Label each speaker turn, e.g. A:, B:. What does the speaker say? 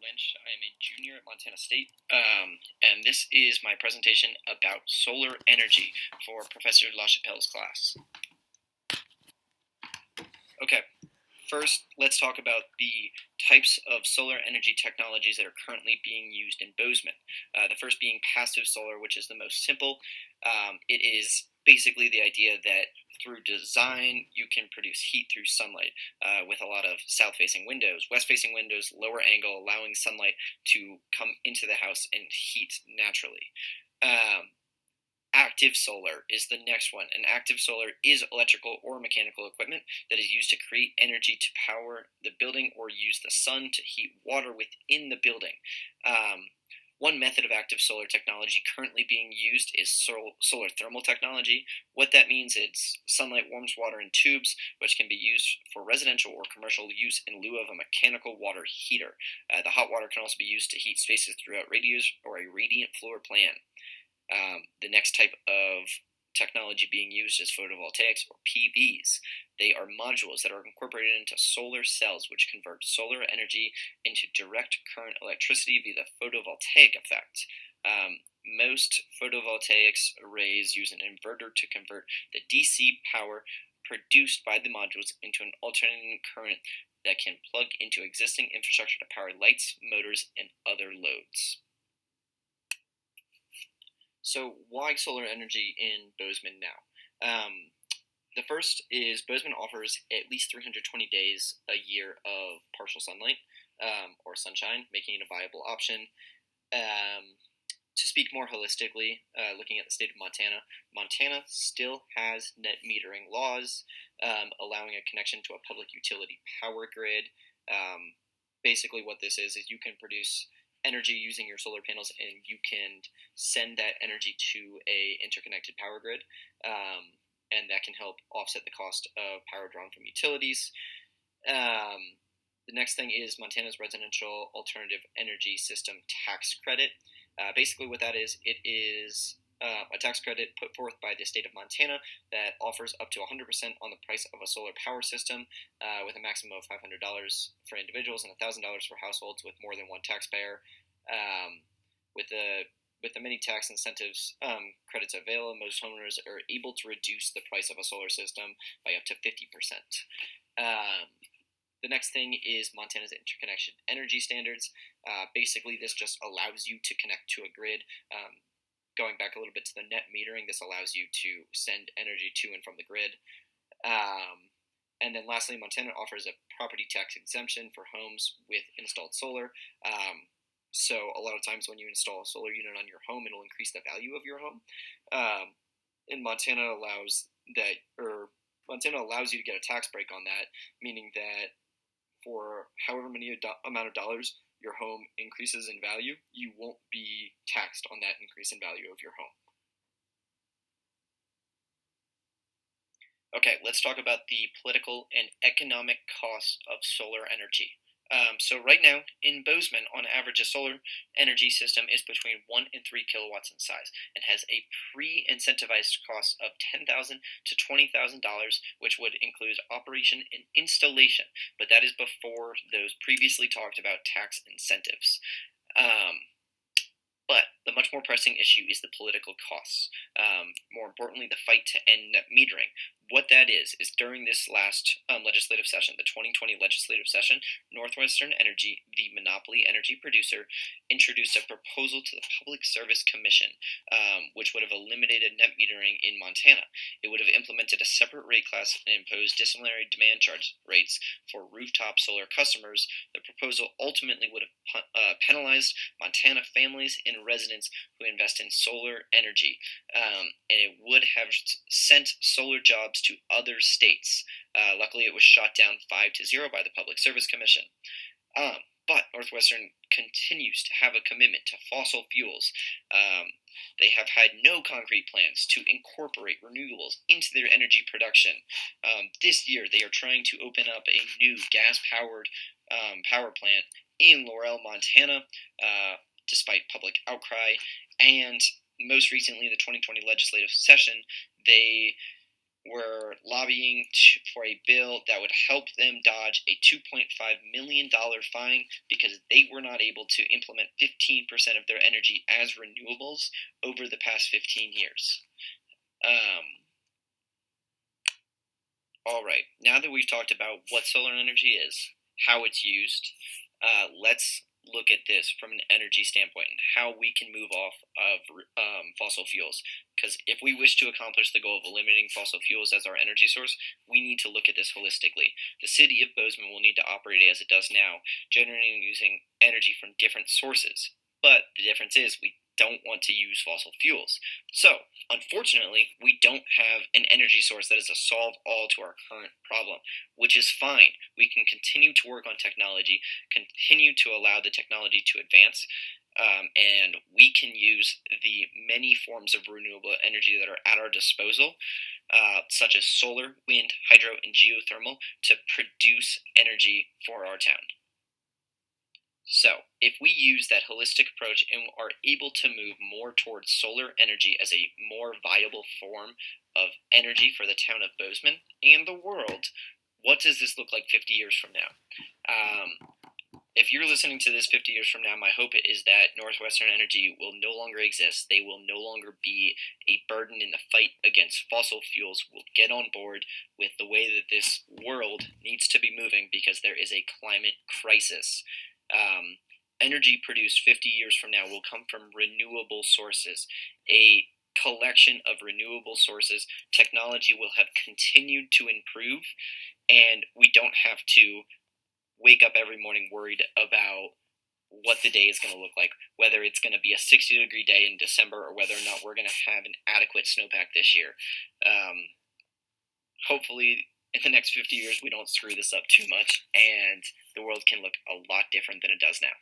A: Lynch. I am a junior at Montana State, and this is my presentation about solar energy for Professor LaChapelle's class. Okay, first let's talk about the types of solar energy technologies that are currently being used in Bozeman. The first being passive solar, which is the most simple. It is basically the idea that through design, you can produce heat through sunlight with a lot of south-facing windows, west-facing windows, lower angle, allowing sunlight to come into the house and heat naturally. Active solar is the next one. And active solar is electrical or mechanical equipment that is used to create energy to power the building or use the sun to heat water within the building. One method of active solar technology currently being used is solar thermal technology. What that means is sunlight warms water in tubes, which can be used for residential or commercial use in lieu of a mechanical water heater. The hot water can also be used to heat spaces throughout radios or a radiant floor plan. The next type of technology being used is photovoltaics, or PVs. They are modules that are incorporated into solar cells, which convert solar energy into direct current electricity via the photovoltaic effect. Most photovoltaics arrays use an inverter to convert the DC power produced by the modules into an alternating current that can plug into existing infrastructure to power lights, motors, and other loads. So why solar energy in Bozeman now? The first is Bozeman offers at least 320 days a year of partial sunlight or sunshine, making it a viable option. To speak more holistically, looking at the state of Montana, Montana still has net metering laws, allowing a connection to a public utility power grid. Basically what this is you can produce energy using your solar panels, and you can send that energy to a interconnected power grid, and that can help offset the cost of power drawn from utilities. The next thing is Montana's Residential Alternative Energy System tax credit. Basically what that is, it is a tax credit put forth by the state of Montana that offers up to 100% on the price of a solar power system, with a maximum of $500 for individuals and $1,000 for households with more than one taxpayer. With the many tax incentives credits available, most homeowners are able to reduce the price of a solar system by up to 50%. The next thing is Montana's interconnection energy standards. Basically, this just allows you to connect to a grid. Going back a little bit to the net metering, this allows you to send energy to and from the grid. And then lastly, Montana offers a property tax exemption for homes with installed solar. So a lot of times when you install a solar unit on your home, it'll increase the value of your home. And Montana allows you to get a tax break on that, meaning that for however many amount of dollars your home increases in value, you won't be taxed on that increase in value of your home. Okay, let's talk about the political and economic costs of solar energy. So right now, in Bozeman, on average, a solar energy system is between 1 and 3 kilowatts in size and has a pre-incentivized cost of $10,000 to $20,000, which would include operation and installation, but that is before those previously talked about tax incentives. But the much more pressing issue is the political costs. More importantly, the fight to end net metering. What that is during this last legislative session, the 2020 legislative session, Northwestern Energy, the monopoly energy producer, introduced a proposal to the Public Service Commission, which would have eliminated net metering in Montana. It would have implemented a separate rate class and imposed dissimilar demand charge rates for rooftop solar customers. The proposal ultimately would have penalized Montana families and residents who invest in solar energy, and it would have sent solar jobs to other states. Luckily, it was shot down 5-0 by the Public Service Commission. But Northwestern continues to have a commitment to fossil fuels. They have had no concrete plans to incorporate renewables into their energy production. This year, they are trying to open up a new gas-powered power plant in Laurel, Montana, despite public outcry. And most recently, the 2020 legislative session, they were lobbying for a bill that would help them dodge a $2.5 million fine because they were not able to implement 15% of their energy as renewables over the past 15 years. All right, now that we've talked about what solar energy is, how it's used, let's look at this from an energy standpoint and how we can move off of fossil fuels. Because if we wish to accomplish the goal of eliminating fossil fuels as our energy source, we need to look at this holistically. The city of Bozeman will need to operate as it does now, generating and using energy from different sources. But the difference is we don't want to use fossil fuels. So, unfortunately, we don't have an energy source that is a solve all to our current problem, which is fine. We can continue to work on technology, continue to allow the technology to advance, and we can use the many forms of renewable energy that are at our disposal, such as solar, wind, hydro, and geothermal, to produce energy for our town. So, if we use that holistic approach and are able to move more towards solar energy as a more viable form of energy for the town of Bozeman and the world, what does this look like 50 years from now? If you're listening to this 50 years from now, my hope is that Northwestern Energy will no longer exist. They will no longer be a burden in the fight against fossil fuels. We'll get on board with the way that this world needs to be moving because there is a climate crisis. Energy produced 50 years from now will come from renewable sources. A collection of renewable sources. Technology will have continued to improve, and we don't have to wake up every morning worried about what the day is going to look like, whether it's going to be a 60-degree day in December or whether or not we're going to have an adequate snowpack this year. Hopefully, in the next 50 years, we don't screw this up too much, and the world can look a lot different than it does now.